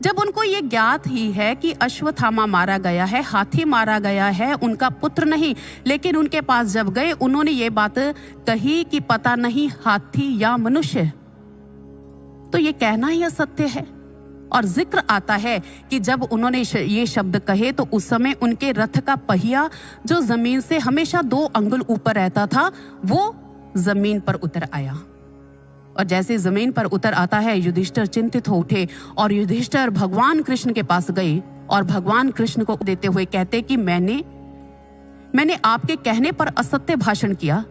जब उनको ये ज्ञात ही है कि अश्वत्थामा मारा गया है, हाथी मारा गया है, उनका पुत्र नहीं, लेकिन उनके पास जब गए उन्होंने ये बात कही कि पता नहीं हाथी या मनुष्य, तो ये कहना ही असत्य है। और जिक्र आता है कि जब उन्होंने ये शब्द कहे तो उस समय उनके रथ का पहिया जो जमीन से हमेशा 2 अंगुल ऊपर रहता था वो जमीन पर उतर आया। और जैसे जमीन पर उतर आता है, युधिष्ठिर चिंतित हो उठे और युधिष्ठिर भगवान कृष्ण के पास गए और भगवान कृष्ण को देते हुए कहते कि मैंने आपके कहने पर असत्य भाषण किया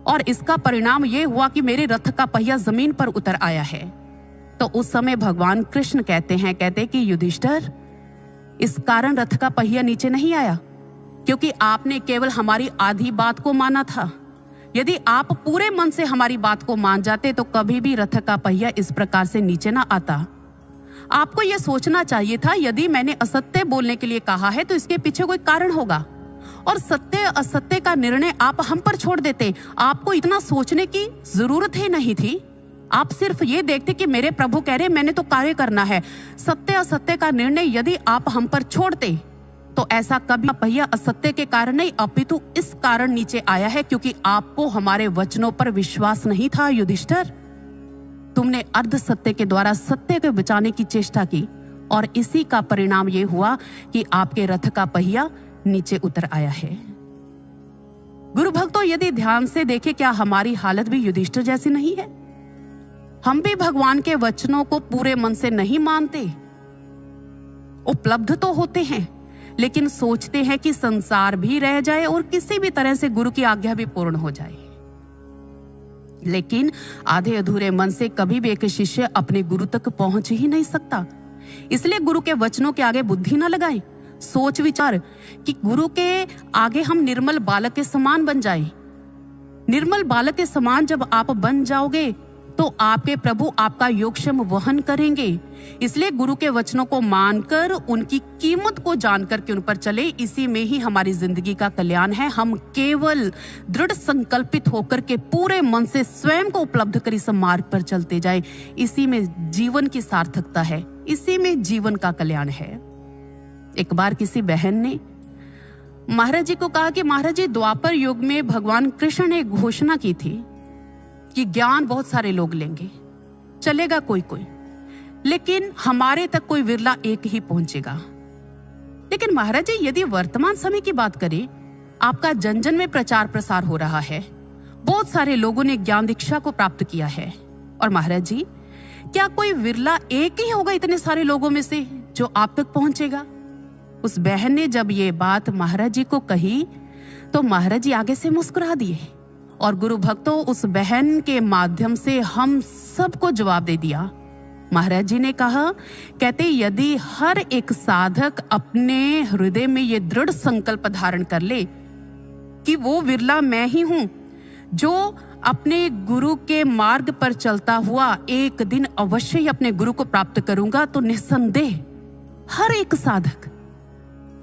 और इसका परिणाम ये हुआ कि मेरे रथ का पहिया जमीन पर उतर आया है। तो उस समय भगवान कृष्ण कहते कि युधिष्ठिर, इस कारण रथ का पहिया नीचे नहीं आया क्योंकि आपने केवल हमारी आधी बात को माना था। यदि आप पूरे मन से हमारी बात को मान जाते तो कभी भी रथ का पहिया इस प्रकार से नीचे ना आता। आपको यह सोचना चाहिए था, यदि मैंने असत्य बोलने के लिए कहा है तो इसके पीछे कोई कारण होगा और सत्य असत्य का निर्णय आप हम पर छोड़ देते। आपको इतना सोचने की जरूरत ही नहीं थी। आप सिर्फ ये देखते कि मेरे प्रभु कह रहे मैंने तो कार्य करना है। सत्य असत्य का निर्णय यदि आप हम पर छोड़ते तो ऐसा कभी पहिया असत्य के कारण नहीं अपितु इस कारण नीचे आया है क्योंकि आपको हमारे वचनों पर विश्वास नहीं था। युधिष्ठिर, तुमने अर्ध सत्य के द्वारा सत्य को बचाने की चेष्टा की और इसी का परिणाम ये हुआ कि आपके रथ का पहिया नीचे उतर आया है। गुरु भक्तों, यदि ध्यान से देखें, क्या हमारी हालत भी युधिष्ठिर जैसी नहीं है? हम भी भगवान के वचनों को पूरे मन से नहीं मानते। उपलब्ध तो होते हैं लेकिन सोचते हैं कि संसार भी रह जाए और किसी भी तरह से गुरु की आज्ञा भी पूर्ण हो जाए। लेकिन आधे अधूरे मन से कभी भी एक शिष्य अपने गुरु तक पहुंच ही नहीं सकता। इसलिए गुरु के वचनों के आगे बुद्धि न लगाएं। सोच विचार कि गुरु के आगे हम निर्मल बालक के समान बन जाएं। निर्मल बालक के समान जब आप बन जाओगे तो आपके प्रभु आपका योगक्षेम वहन करेंगे। इसलिए गुरु के वचनों को मानकर उनकी कीमत को जानकर के उन पर चले, इसी में ही हमारी जिंदगी का कल्याण है। हम केवल दृढ़ संकल्पित होकर के पूरे मन से स्वयं को उपलब्ध कर इस मार्ग पर चलते जाए, इसी में जीवन की सार्थकता है, इसी में जीवन का कल्याण है। एक बार किसी बहन ने महाराज जी को कहा कि महाराज जी, द्वापर युग में भगवान कृष्ण ने घोषणा की थी कि ज्ञान बहुत सारे लोग लेंगे, चलेगा कोई कोई, लेकिन हमारे तक कोई विरला एक ही पहुंचेगा। लेकिन महाराज जी, यदि वर्तमान समय की बात करें, आपका जन जन में प्रचार प्रसार हो रहा है, बहुत सारे लोगों ने ज्ञान दीक्षा को प्राप्त किया है, और महाराज जी, क्या कोई विरला एक ही होगा इतने सारे लोगों में से जो आप तक पहुंचेगा? उस बहन ने जब ये बात महाराज जी को कही तो महाराज जी आगे से मुस्कुरा दिए और गुरु भक्तों, उस बहन के माध्यम से हम सबको जवाब दे दिया। महाराज जी ने कहा, कहते यदि हर एक साधक अपने हृदय में ये दृढ़ संकल्प धारण कर ले कि वो विरला मैं ही हूं जो अपने गुरु के मार्ग पर चलता हुआ एक दिन अवश्य ही अपने गुरु को प्राप्त करूंगा, तो निस्संदेह हर एक साधक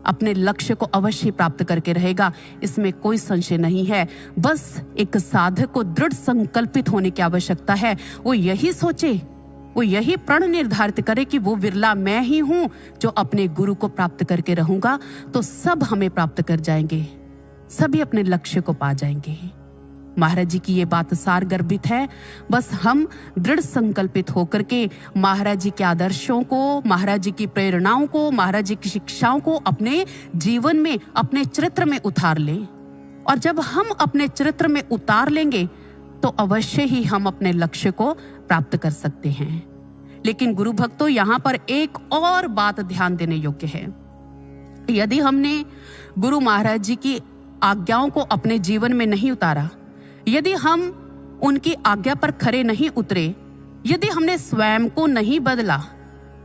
अपने लक्ष्य को अवश्य प्राप्त करके रहेगा, इसमें कोई संशय नहीं है। बस एक साधक को दृढ़ संकल्पित होने की आवश्यकता है। वो यही सोचे, वो यही प्रण निर्धारित करे कि वो विरला मैं ही हूं जो अपने गुरु को प्राप्त करके रहूंगा, तो सब हमें प्राप्त कर जाएंगे, सभी अपने लक्ष्य को पा जाएंगे। महाराज जी की ये बात सार गर्भित है। बस हम दृढ़ संकल्पित होकर के महाराज जी के आदर्शों को, महाराज जी की प्रेरणाओं को, महाराज जी की शिक्षाओं को अपने जीवन में, अपने चरित्र में उतार लें। और जब हम अपने चरित्र में उतार लेंगे तो अवश्य ही हम अपने लक्ष्य को प्राप्त कर सकते हैं। लेकिन गुरु भक्तों, यहाँ पर एक और बात ध्यान देने योग्य है। यदि हमने गुरु महाराज जी की आज्ञाओं को अपने जीवन में नहीं उतारा, यदि हम उनकी आज्ञा पर खरे नहीं उतरे, यदि हमने स्वयं को नहीं बदला,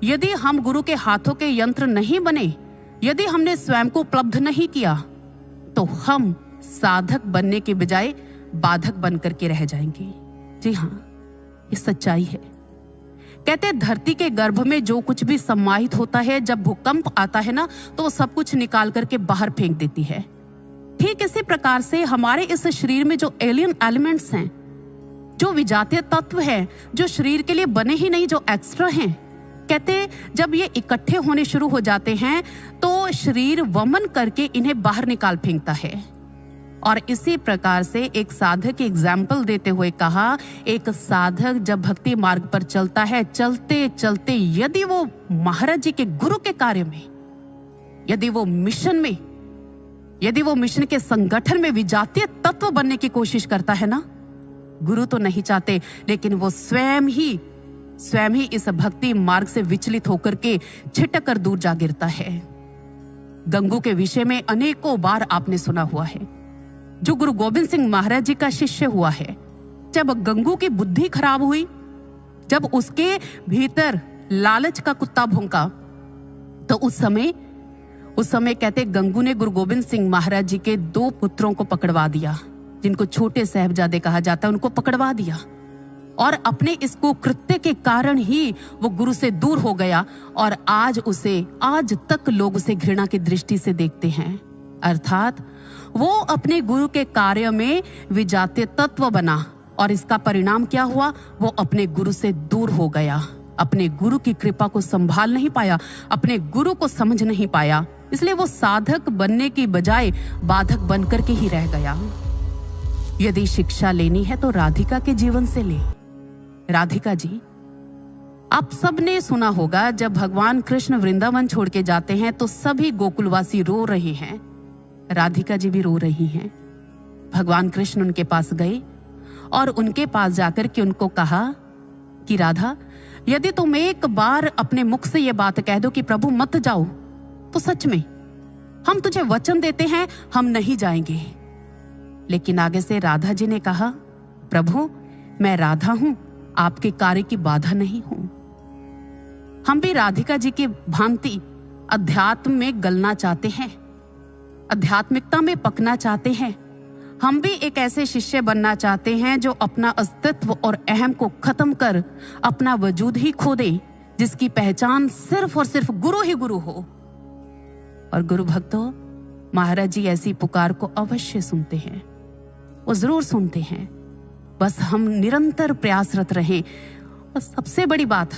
यदि हम गुरु के हाथों के यंत्र नहीं बने, यदि हमने स्वयं को उपलब्ध नहीं किया, तो हम साधक बनने के बजाय बाधक बनकर के रह जाएंगे। जी हाँ, ये सच्चाई है। कहते धरती के गर्भ में जो कुछ भी समाहित होता है, जब भूकंप आता है ना, तो वो सब कुछ निकाल करके बाहर फेंक देती है। ठीक इसी प्रकार से हमारे इस शरीर में जो एलियन एलिमेंट्स हैं, जो विजातीय तत्व हैं, जो शरीर के लिए बने ही नहीं, जो एक्स्ट्रा हैं, कहते जब ये इकट्ठे होने शुरू हो जाते हैं तो शरीर वमन करके इन्हें बाहर निकाल फेंकता है। और इसी प्रकार से एक साधक की एग्जाम्पल देते हुए कहा, एक साधक जब भक्ति मार्ग पर चलता है, चलते चलते यदि वो महाराज जी के गुरु के कार्य में, यदि वो मिशन के संगठन में विजातीय तत्व बनने की कोशिश करता है ना, गुरु तो नहीं चाहते, लेकिन वो स्वयं ही इस भक्ति मार्ग से विचलित होकर के छिटक कर दूर जा गिरता है। गंगू के विषय में अनेकों बार आपने सुना हुआ है, जो गुरु गोविंद सिंह महाराज जी का शिष्य हुआ है। जब गंगू की बुद्धि खराब हुई, जब उसके भीतर लालच का कुत्ता भौंका, तो उस समय कहते गंगू ने गुरु गोविंद सिंह महाराज जी के 2 पुत्रों को पकड़वा दिया, जिनको छोटे साहिबजादे कहा जाता है, उनको पकड़वा दिया। और अपने इस कुकृत्य के कारण ही वो गुरु से दूर हो गया और आज तक लोग उसे घृणा की दृष्टि से देखते हैं। अर्थात वो अपने गुरु के कार्य में विजातीय तत्व बना और इसका परिणाम क्या हुआ, वो अपने गुरु से दूर हो गया, अपने गुरु की कृपा को संभाल नहीं पाया, अपने गुरु को समझ नहीं पाया, इसलिए वो साधक बनने की बजाय बाधक बनकर के ही रह गया। यदि शिक्षा लेनी है तो राधिका के जीवन से ले। राधिका जी, आप सबने सुना होगा, जब भगवान कृष्ण वृंदावन छोड़ के जाते हैं तो सभी गोकुलवासी रो रहे हैं, राधिका जी भी रो रही हैं। भगवान कृष्ण उनके पास गए और उनके पास जाकर के उनको कहा कि राधा, यदि तुम एक बार अपने मुख से ये बात कह दो कि प्रभु मत जाओ, तो सच में हम तुझे वचन देते हैं, हम नहीं जाएंगे। लेकिन आगे से राधा जी ने कहा, प्रभु मैं राधा हूं, आपके कार्य की बाधा नहीं हूं। हम भी राधिका जी की भांति अध्यात्म में गलना चाहते हैं, आध्यात्मिकता में पकना चाहते हैं। हम भी एक ऐसे शिष्य बनना चाहते हैं जो अपना अस्तित्व और अहम को खत्म कर अपना वजूद ही खो दे, जिसकी पहचान सिर्फ और सिर्फ गुरु ही गुरु हो। और गुरु भक्तों, महाराज जी ऐसी पुकार को अवश्य सुनते हैं, वो जरूर सुनते हैं, बस हम निरंतर प्रयासरत रहें। और सबसे बड़ी बात,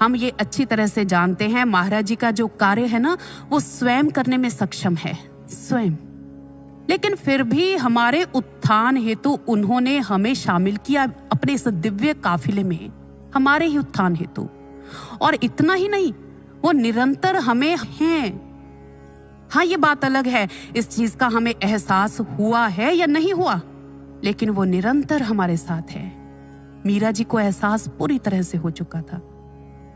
हम ये अच्छी तरह से जानते हैं महाराज जी का जो कार्य है ना, वो स्वयं करने में सक्षम है, स्वयं। लेकिन फिर भी हमारे उत्थान हेतु उन्होंने हमें शामिल किया अपने इस दिव्य काफिले में, हमारे ही उत्थान हेतु। और इतना ही नहीं, वो निरंतर हमें हैं। हाँ, ये बात अलग है इस चीज का हमें एहसास हुआ है या नहीं हुआ, लेकिन वो निरंतर हमारे साथ है। मीरा जी को एहसास पूरी तरह से हो चुका था।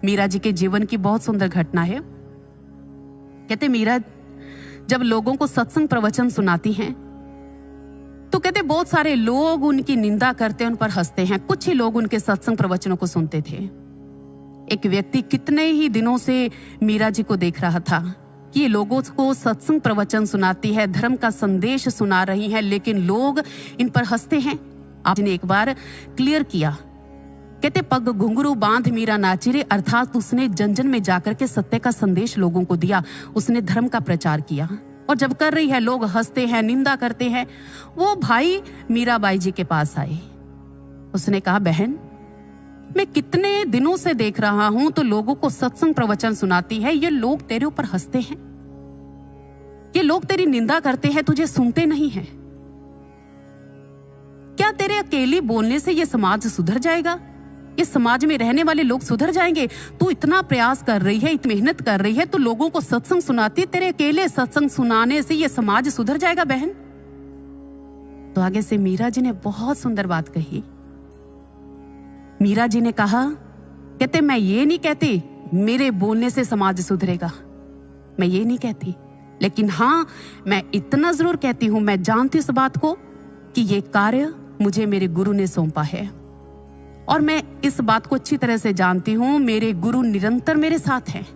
मीरा जी के जीवन की बहुत सुंदर घटना है। कहते मीरा जब लोगों को सत्संग प्रवचन सुनाती हैं तो कहते बहुत सारे लोग उनकी निंदा करते हैं, उन पर हंसते हैं। कुछ ही लोग उनके सत्संग प्रवचनों को सुनते थे। एक व्यक्ति कितने ही दिनों से मीरा जी को देख रहा था कि ये लोगों को सत्संग प्रवचन सुनाती है, धर्म का संदेश सुना रही है, लेकिन लोग इन पर हंसते हैं। आपने एक बार क्लियर किया, कहते पग घुंघरू बांध मीरा नाची रे, अर्थात उसने जन जन में जाकर के सत्य का संदेश लोगों को दिया, उसने धर्म का प्रचार किया। और जब कर रही है, लोग हंसते हैं, निंदा करते हैं। वो भाई मीराबाई जी के पास आए, उसने कहा, बहन मैं कितने दिनों से देख रहा हूं तो लोगों को सत्संग प्रवचन सुनाती है, ये लोग तेरे ऊपर हंसते हैं, ये लोग तेरी निंदा करते हैं, तुझे सुनते नहीं हैं। क्या तेरे अकेले बोलने से ये समाज सुधर जाएगा? इस समाज में रहने वाले लोग सुधर जाएंगे? तू इतना प्रयास कर रही है, इतनी मेहनत कर रही है, तू लोगों को सत्संग सुनाती है, तेरे अकेले सत्संग सुनाने से ये समाज सुधर जाएगा बहन? तो आगे से मीरा जी ने बहुत सुंदर बात कही। मीरा जी ने कहा, कहते मैं ये नहीं कहती मेरे बोलने से समाज सुधरेगा, मैं ये नहीं कहती, लेकिन हाँ मैं इतना जरूर कहती हूं, मैं जानती इस बात को कि ये कार्य मुझे मेरे गुरु ने सौंपा है। और मैं इस बात को अच्छी तरह से जानती हूं, मेरे गुरु निरंतर मेरे साथ हैं।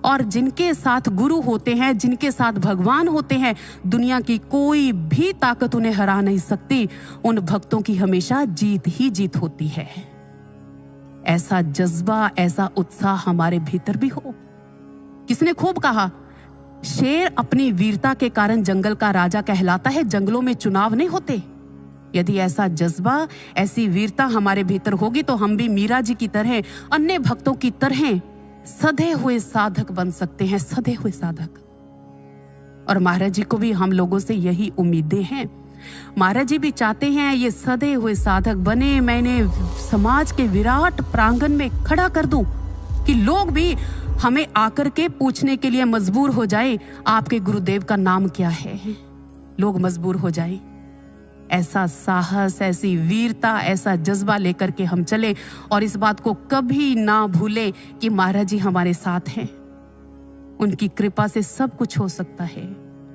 और जिनके साथ गुरु होते हैं, जिनके साथ भगवान होते हैं, दुनिया की कोई भी ताकत उन्हें हरा नहीं सकती। उन भक्तों की हमेशा जीत ही जीत होती है। ऐसा जज्बा, ऐसा उत्साह हमारे भीतर भी हो। किसने खूब कहा, शेर अपनी वीरता के कारण जंगल का राजा कहलाता है, जंगलों में चुनाव नहीं होते। यदि ऐसा जज्बा, ऐसी वीरता हमारे भीतर होगी तो हम भी मीरा जी की तरह, अन्य भक्तों की तरह सधे हुए साधक बन सकते हैं, सधे हुए साधक। और महाराज जी को भी हम लोगों से यही उम्मीदें हैं। महाराज जी भी चाहते हैं ये सधे हुए साधक बने, मैंने समाज के विराट प्रांगण में खड़ा कर दूं कि लोग भी हमें आकर के पूछने के लिए मजबूर हो जाए, आपके गुरुदेव का नाम क्या है। लोग मजबूर हो जाए। ऐसा साहस, ऐसी वीरता, ऐसा जज्बा लेकर के हम चले और इस बात को कभी ना भूलें कि महाराज जी हमारे साथ हैं। उनकी कृपा से सब कुछ हो सकता है।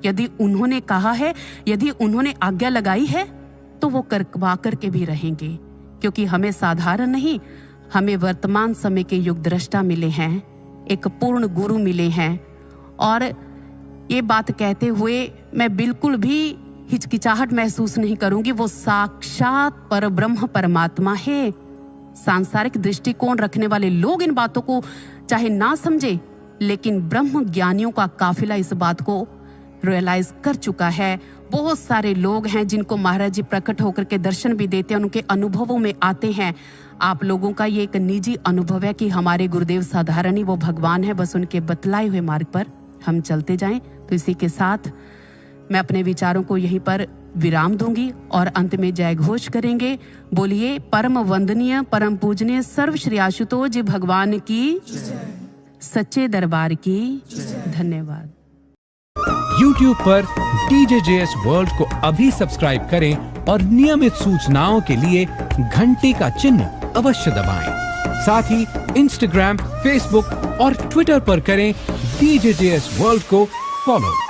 यदि उन्होंने कहा है, यदि उन्होंने आज्ञा लगाई है तो वो करवा करके भी रहेंगे, क्योंकि हमें साधारण नहीं, हमें वर्तमान समय के युग दृष्टा मिले हैं, एक पूर्ण गुरु मिले हैं। और ये बात कहते हुए मैं बिल्कुल भी हिचकिचाहट महसूस नहीं करूंगी। वो साक्षात परब्रह्म परमात्मा है। सांसारिक दृष्टिकोण रखने वाले लोग इन बातों को चाहे ना समझे, लेकिन ब्रह्म ज्ञानियों का काफिला इस बात को रियलाइज कर चुका है। बहुत सारे लोग हैं जिनको महाराज जी प्रकट होकर के दर्शन भी देते हैं, उनके अनुभवों में आते हैं। आप लोगों का ये एक निजी अनुभव है कि हमारे गुरुदेव साधारण ही वो भगवान है, बस उनके बतलाए हुए मार्ग पर हम चलते जाएं। तो इसी के साथ मैं अपने विचारों को यहीं पर विराम दूंगी और अंत में जय घोष करेंगे। बोलिए परम वंदनीय, परम पूजनीय सर्व श्री आशुतोष जी भगवान की, सच्चे दरबार की धन्यवाद। YouTube पर DJJS वर्ल्ड को अभी सब्सक्राइब करें और नियमित सूचनाओं के लिए घंटी का चिन्ह अवश्य दबाएं। साथ ही Instagram, Facebook और Twitter पर करें DJJS वर्ल्ड को फॉलो।